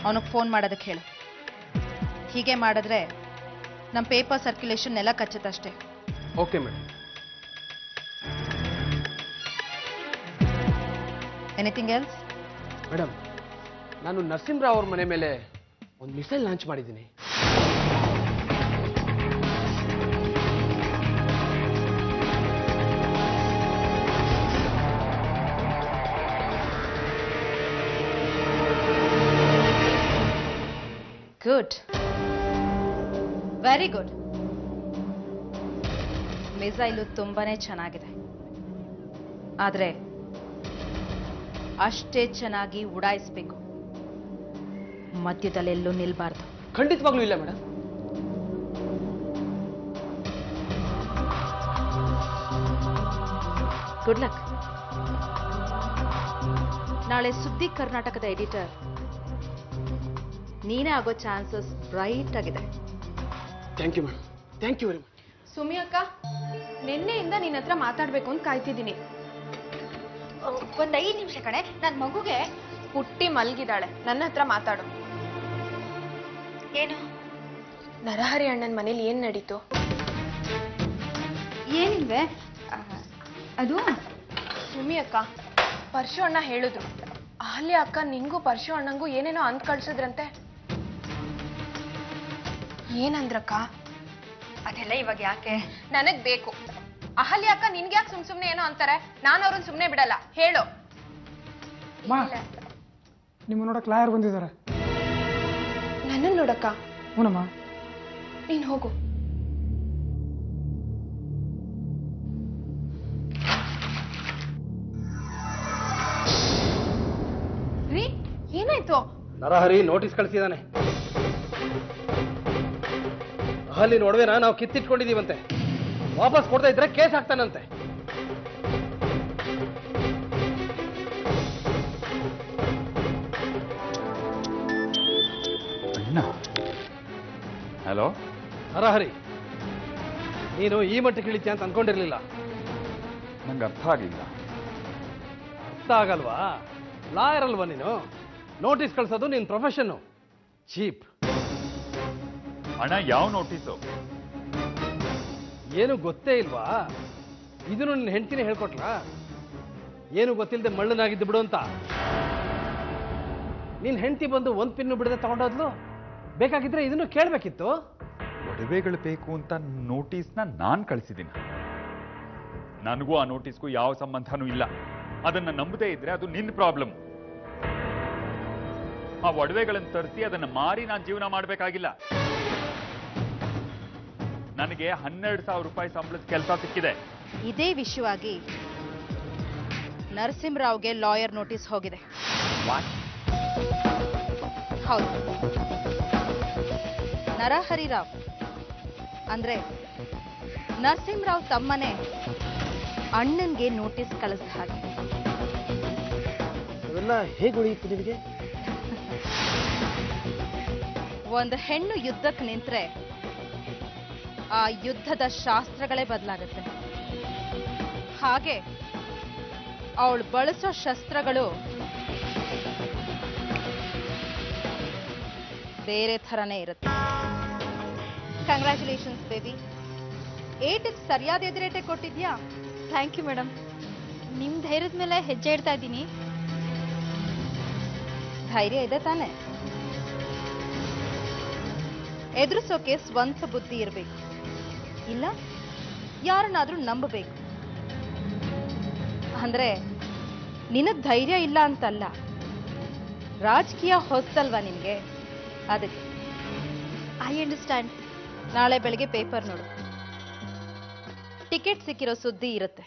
ಅವನಿಗೆ ಫೋನ್ ಮಾಡೋದಕ್ಕೆ ಹೇಳು. ಹೀಗೆ ಮಾಡಿದ್ರೆ ನಮ್ಮ ಪೇಪರ್ ಸರ್ಕ್ಯುಲೇಷನ್ ಎಲ್ಲ ಕಚ್ಚುತ್ತಷ್ಟೇ. Okay madam. Anything else? Madam, ನಾನು ನರಸಿಂಹರಾವ್ ಅವ್ರ ಮನೆ ಮೇಲೆ ಒಂದು ಮಿಸೈಲ್ ಲಾಂಚ್ ಮಾಡಿದ್ದೀನಿ. Good, very good. ಮಿಸೈಲು ತುಂಬಾನೇ ಚೆನ್ನಾಗಿದೆ, ಆದ್ರೆ ಅಷ್ಟೇ ಚೆನ್ನಾಗಿ ಉಡಾಯಿಸಬೇಕು. ಮಧ್ಯದಲ್ಲೆಲ್ಲೂ ನಿಲ್ಬಾರ್ದು. ಖಂಡಿತವಾಗ್ಲೂ ಇಲ್ಲ ಮೇಡಮ್. Good luck. ನಾಳೆ ಸುದ್ದಿ ಕರ್ನಾಟಕದ ಎಡಿಟರ್ ನೀನೇ ಆಗೋ ಚಾನ್ಸಸ್ ಬ್ರೈಟ್ ಆಗಿದೆ. Thank you madam, thank you very much. Sumi ಅಕ್ಕ, ನಿನ್ನೆಯಿಂದ ನಿನ್ನ ಹತ್ರ ಮಾತಾಡ್ಬೇಕು ಅಂತ ಕಾಯ್ತಿದ್ದೀನಿ. ಒಂದ್ 5 ನಿಮಿಷ ಕಣೆ, ನನ್ ಮಗುಗೆ ಪುಟ್ಟಿ ಮಲ್ಗಿದಾಳೆ, ನನ್ನ ಹತ್ರ ಮಾತಾಡು. ಏನು? ನರಹರಿ ಅಣ್ಣನ ಮನೇಲಿ ಏನ್ ನಡೀತು? ಏನಿಲ್ವೇ? ಅದು ಸುಮಿ ಅಕ್ಕ, ಪರಶು ಅಣ್ಣ ಹೇಳಿದ್ರು, ಅಹಲ್ಯ ಅಕ್ಕ ನಿಂಗೂ ಪರಶು ಅಣ್ಣಂಗೂ ಏನೇನೋ ಅಂದ್ ಕಳ್ಸಿದ್ರಂತೆ. ಏನಂದ್ರಕ್ಕ? ಅದೆಲ್ಲ ಇವಾಗ ಯಾಕೆ? ನನಗ್ ಬೇಕು. ಅಹಲ್ಯ ಅಕ್ಕ ನಿನ್ಗೆ ಯಾಕೆ ಸುಮ್ನೆ ಏನೋ ಅಂತಾರೆ? ನಾನು ಅವ್ರನ್ನ ಸುಮ್ನೆ ಬಿಡಲ್ಲ, ಹೇಳು. ನಿಮ್ಮ ನೋಡಕ್ ಲಾಯರ್ ಬಂದಿದ್ದಾರೆ. ನನ್ನ ನೋಡಕ್ಕ? ಹೂನಮ್ಮ. ನೀನ್ ಹೋಗು. ರೀ, ಏನಾಯ್ತು? ನರಹರಿ ನೋಟಿಸ್ ಕಳಿಸಿದಾನೆ. ಅಲ್ಲಿ ನೋಡ್ವೇನ ನಾವು ಕಿತ್ತಿಟ್ಕೊಂಡಿದೀವಂತೆ, ವಾಪಸ್ ಕೊಡ್ತಾ ಇದ್ರೆ ಕೇಸ್ ಹಾಕ್ತಾನಂತೆ. ಹಲೋ ನರಹರಿ, ನೀನು ಈ ಮಟ್ಟಕ್ಕೆ ಇಳಿತೀಯ ಅಂತ ಅನ್ಕೊಂಡಿರ್ಲಿಲ್ಲ. ನಂಗೆ ಅರ್ಥ ಆಗಿಲ್ಲ. ಅರ್ಥ ಆಗಲ್ವಾ? ಲಾಯರ್ ಅಲ್ವಾ ನೀನು? ನೋಟಿಸ್ ಕಳ್ಸೋದು ನಿನ್ ಪ್ರೊಫೆಷನ್. ಚೀಪ್. ಅಣ್ಣ, ಯಾವ ನೋಟಿಸು? ಏನು ಗೊತ್ತೇ ಇಲ್ವಾ? ಇದನ್ನು ನಿನ್ನ ಹೆಂಡತಿನೇ ಹೇಳ್ಕೊಟ್ಲಾ? ಏನು ಗೊತ್ತಿಲ್ಲದೆ ಮಳ್ಳನಾಗಿದ್ದು ಬಿಡು ಅಂತ. ನಿನ್ ಹೆಂಡತಿ ಬಂದು ಒಂದ್ ಪಿನ್ನು ಬಿಡದೆ ತಗೊಂಡೋದ್ಲು. ಬೇಕಾಗಿದ್ರೆ ಇದನ್ನು ಕೇಳ್ಬೇಕಿತ್ತು. ಒಡವೆಗಳು ಬೇಕು ಅಂತ ನೋಟಿಸ್ನ ನಾನ್ ಕಳಿಸಿದ್ದೀನಿ. ನನಗೂ ಆ ನೋಟಿಸ್ಗೂ ಯಾವ ಸಂಬಂಧನೂ ಇಲ್ಲ. ಅದನ್ನ ನಂಬದೇ ಇದ್ರೆ ಅದು ನಿನ್ನ ಪ್ರಾಬ್ಲಮ್. ಆ ಒಡವೆಗಳನ್ನು ತರಿಸಿ ಅದನ್ನ ಮಾರಿ ನಾನು ಜೀವನ ಮಾಡಬೇಕಾಗಿಲ್ಲ. ನನಗೆ 12,000 ರೂಪಾಯಿ ಸಂಬಳದ ಕೆಲಸ ಸಿಕ್ಕಿದೆ. ಇದೇ ವಿಷಯವಾಗಿ ನರಸಿಂಹರಾವ್ಗೆ ಲಾಯರ್ ನೋಟಿಸ್ ಹೋಗಿದೆ. ಹೌದು, ನರಹರಿ ರಾವ್ ಅಂದ್ರೆ ನರಸಿಂಹರಾವ್ ತಮ್ಮನೇ ಅಣ್ಣನ್ಗೆ ನೋಟಿಸ್ ಕಳಿಸಿದ ಹಾಗೆ. ಅವೆಲ್ಲ ಹೇಗೆ ಉಳಿಯಿತು ನಿನಗೆ? ಒಂದು ಹೆಣ್ಣು ಯುದ್ಧಕ್ಕೆ ನಿಂತ್ರೆ ಆ ಯುದ್ಧದ ಶಾಸ್ತ್ರಗಳೇ ಬದಲಾಗುತ್ತೆ. ಹಾಗೆ ಅವಳು ಬಳಸೋ ಶಸ್ತ್ರಗಳು ಬೇರೆ ಥರನೇ ಇರುತ್ತೆ. Congratulations baby. 8ಕ್ಕೆ ಸರಿಯಾದ ಎದುರೇಟೆ ಕೊಟ್ಟಿದ್ಯಾ. Thank you madam. ನಿಮ್ ಧೈರ್ಯದ ಮೇಲೆ ಹೆಜ್ಜೆ ಇಡ್ತಾ ಇದ್ದೀನಿ. ಧೈರ್ಯ ಇದೆ ತಾನೆ? ಎದುರಿಸೋಕೆ ಸ್ವಂತ ಬುದ್ಧಿ ಇರಬೇಕು, ಇಲ್ಲ ಯಾರನ್ನಾದ್ರೂ ನಂಬಬೇಕು. ಅಂದ್ರೆ ನಿನಗ್ ಧೈರ್ಯ ಇಲ್ಲ ಅಂತಲ್ಲ, ರಾಜಕೀಯ ಹೊಸ್ತಲ್ವಾ ನಿನ್ಗೆ, ಅದಕ್ಕೆ. I understand. ನಾಳೆ ಬೆಳಿಗ್ಗೆ ಪೇಪರ್ ನೋಡು, ಟಿಕೆಟ್ ಸಿಕ್ಕಿರೋ ಸುದ್ದಿ ಇರುತ್ತೆ.